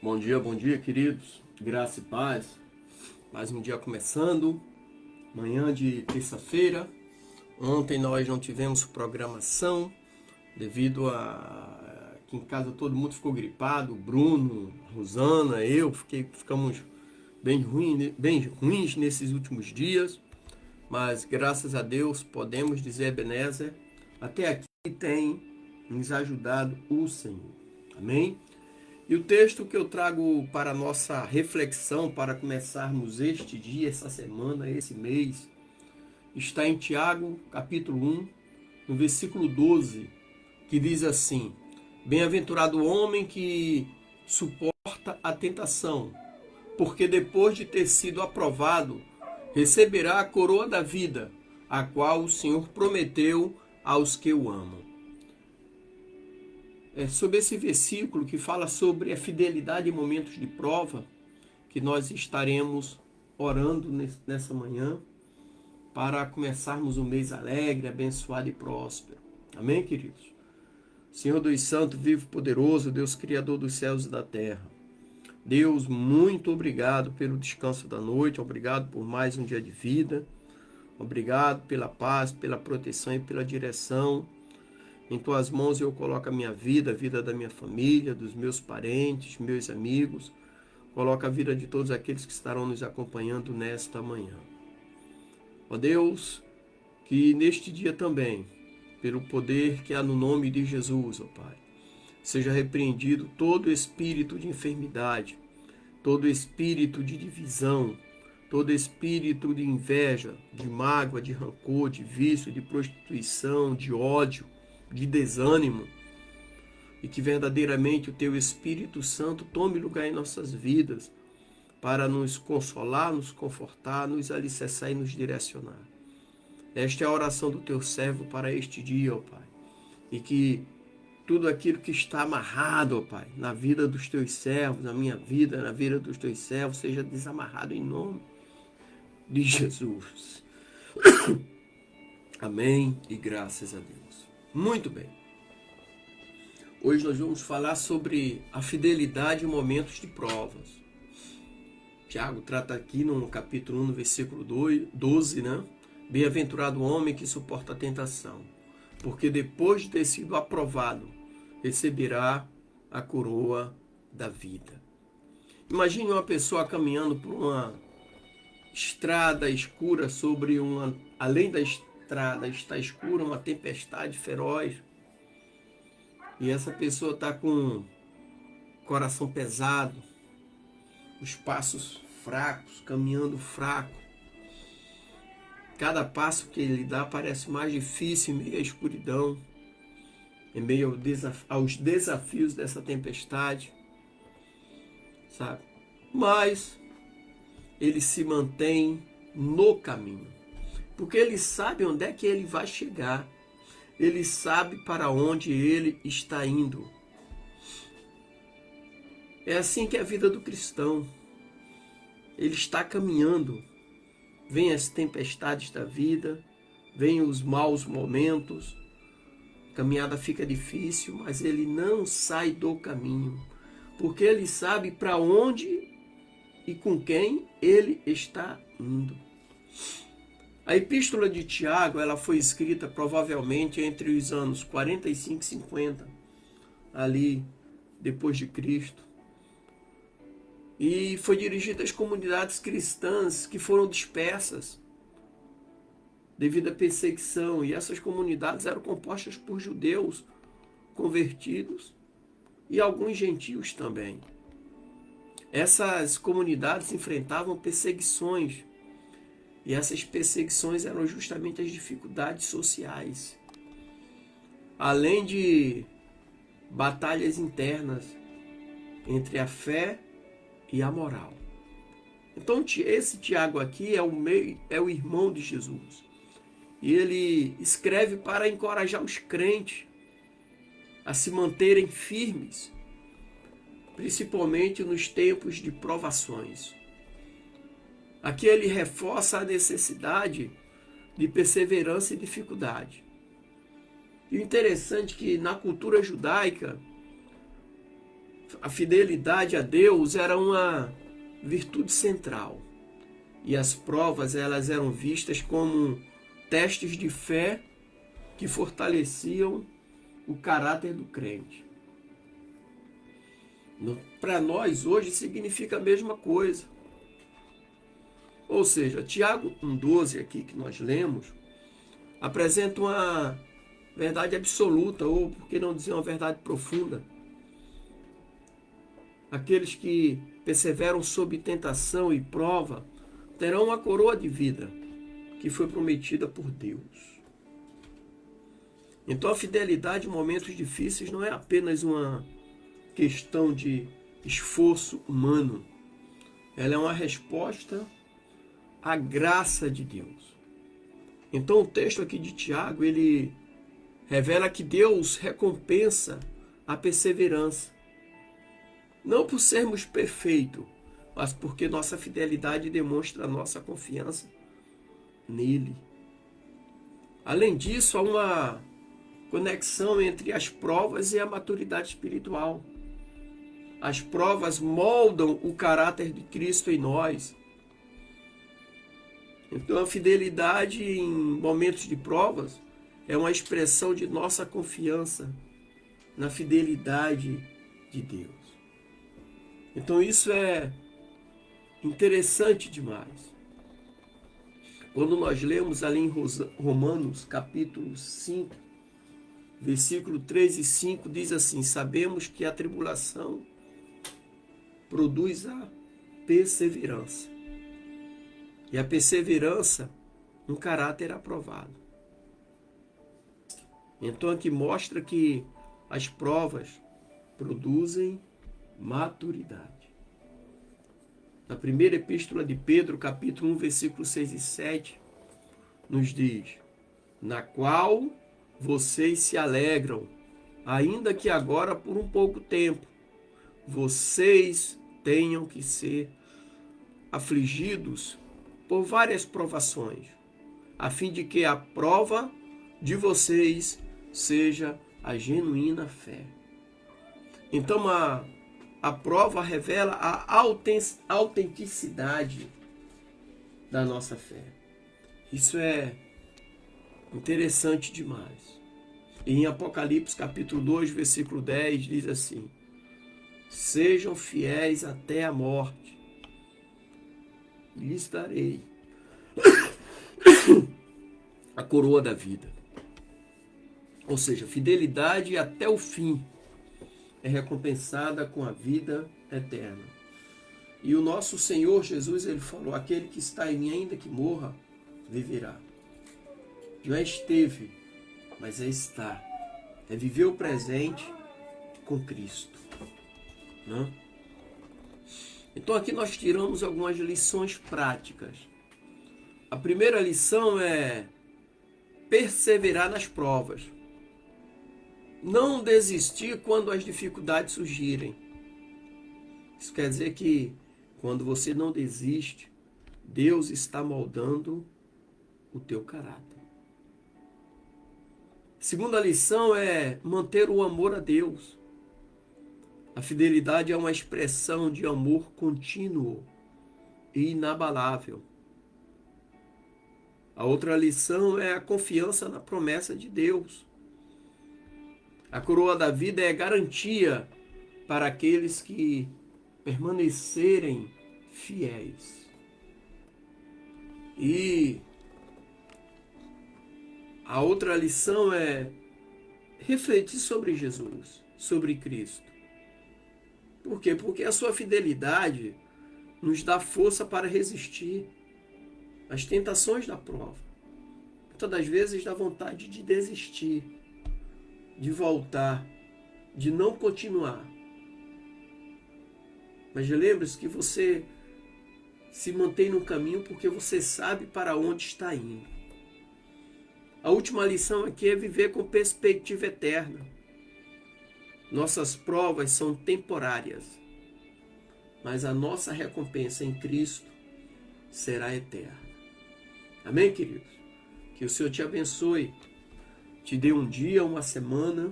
Bom dia, queridos. Graça e paz. Mais um dia começando. Manhã de terça-feira. Ontem nós não tivemos programação devido a aqui em casa todo mundo ficou gripado. O Bruno, a Rosana, eu ficamos bem ruins nesses últimos dias. Mas graças a Deus podemos dizer, Ebenezer, até aqui tem nos ajudado o Senhor. Amém? E o texto que eu trago para a nossa reflexão, para começarmos este dia, essa semana, esse mês, está em Tiago, capítulo 1, no versículo 12, que diz assim: Bem-aventurado o homem que suporta a tentação, porque depois de ter sido aprovado, receberá a coroa da vida, a qual o Senhor prometeu aos que o amam. Sobre esse versículo que fala sobre a fidelidade em momentos de prova, que nós estaremos orando nessa manhã para começarmos um mês alegre, abençoado e próspero. Amém, queridos? Senhor Deus Santo, vivo, poderoso, Deus Criador dos céus e da terra. Deus, muito obrigado pelo descanso da noite, obrigado por mais um dia de vida, obrigado pela paz, pela proteção e pela direção. Em tuas mãos eu coloco a minha vida, a vida da minha família, dos meus parentes, meus amigos. Coloco a vida de todos aqueles que estarão nos acompanhando nesta manhã. Ó Deus, que neste dia também, pelo poder que há no nome de Jesus, ó Pai, seja repreendido todo espírito de enfermidade, todo espírito de divisão, todo espírito de inveja, de mágoa, de rancor, de vício, de prostituição, de ódio, de desânimo, e que verdadeiramente o Teu Espírito Santo tome lugar em nossas vidas para nos consolar, nos confortar, nos alicerçar e nos direcionar. Esta é a oração do Teu servo para este dia, ó Pai, e que tudo aquilo que está amarrado, ó Pai, na vida dos Teus servos, na minha vida, na vida dos Teus servos, seja desamarrado em nome de Jesus. Amém e graças a Deus. Muito bem. Hoje nós vamos falar sobre a fidelidade em momentos de provas. Tiago trata aqui no capítulo 1, no versículo 12, né? Bem-aventurado o homem que suporta a tentação, porque depois de ter sido aprovado, receberá a coroa da vida. Imagine uma pessoa caminhando por uma estrada escura além da estrada está escura, uma tempestade feroz, e essa pessoa está com o coração pesado, os passos fracos, caminhando fraco. Cada passo que ele dá parece mais difícil em meio à escuridão, em meio aos desafios dessa tempestade, sabe? Mas ele se mantém no caminho, porque ele sabe onde é que ele vai chegar, ele sabe para onde ele está indo. É assim que é a vida do cristão. Ele está caminhando, vem as tempestades da vida, vem os maus momentos, a caminhada fica difícil, mas ele não sai do caminho, porque ele sabe para onde e com quem ele está indo. A epístola de Tiago, ela foi escrita provavelmente entre os anos 45 e 50, ali depois de Cristo. E foi dirigida às comunidades cristãs que foram dispersas devido à perseguição. E essas comunidades eram compostas por judeus convertidos e alguns gentios também. Essas comunidades enfrentavam perseguições. E essas perseguições eram justamente as dificuldades sociais. Além de batalhas internas entre a fé e a moral. Então esse Tiago aqui é o irmão de Jesus. E ele escreve para encorajar os crentes a se manterem firmes, principalmente nos tempos de provações. Aqui ele reforça a necessidade de perseverança e dificuldade. E o interessante é que na cultura judaica, A fidelidade a Deus era uma virtude central. E as provas, elas eram vistas como testes de fé que fortaleciam o caráter do crente. Para nós, hoje, significa a mesma coisa. Ou seja, Tiago 1,12 aqui que nós lemos, apresenta uma verdade absoluta, ou por que não dizer uma verdade profunda. Aqueles que perseveram sob tentação e prova terão uma coroa de vida que foi prometida por Deus. Então a fidelidade em momentos difíceis não é apenas uma questão de esforço humano. Ela é uma resposta à graça de Deus. Então o texto aqui de Tiago, ele revela que Deus recompensa a perseverança. Não por sermos perfeitos, mas porque nossa fidelidade demonstra a nossa confiança nele. Além disso, há uma conexão entre as provas e a maturidade espiritual. As provas moldam o caráter de Cristo em nós. Então, a fidelidade em momentos de provas é uma expressão de nossa confiança na fidelidade de Deus. Então, isso é interessante demais. Quando nós lemos ali em Romanos, capítulo 5, versículo 3 e 5, diz assim: sabemos que a tribulação produz a perseverança. E a perseverança, um caráter aprovado. Então aqui mostra que as provas produzem maturidade. Na primeira epístola de Pedro, capítulo 1, versículo 6 e 7, nos diz: na qual vocês se alegram, ainda que agora por um pouco tempo vocês tenham que ser afligidos por várias provações, a fim de que a prova de vocês seja a genuína fé. Então a prova revela a autenticidade da nossa fé. Isso é interessante demais. E em Apocalipse capítulo 2, versículo 10, diz assim: sejam fiéis até a morte, e lhes darei a coroa da vida. Ou seja, fidelidade até o fim é recompensada com a vida eterna. E o nosso Senhor Jesus, ele falou: aquele que está em mim, ainda que morra, viverá. Não é esteve, mas é estar. É viver o presente com Cristo. Não? Então aqui nós tiramos algumas lições práticas. A primeira lição é perseverar nas provas. Não desistir quando as dificuldades surgirem. Isso quer dizer que quando você não desiste, Deus está moldando o teu caráter. Segunda lição é manter o amor a Deus. A fidelidade é uma expressão de amor contínuo e inabalável. A outra lição é a confiança na promessa de Deus. A coroa da vida é garantia para aqueles que permanecerem fiéis. E a outra lição é refletir sobre Jesus, sobre Cristo. Por quê? Porque a sua fidelidade nos dá força para resistir às tentações da prova. Muitas das vezes dá vontade de desistir, de voltar, de não continuar. Mas lembre-se que você se mantém no caminho porque você sabe para onde está indo. A última lição aqui é viver com perspectiva eterna. Nossas provas são temporárias, mas a nossa recompensa em Cristo será eterna. Amém, queridos? Que o Senhor te abençoe, te dê um dia, uma semana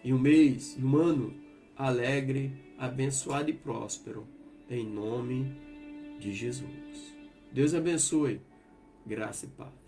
e um mês, um ano alegre abençoado e próspero, em nome de Jesus. Deus abençoe, graça e paz.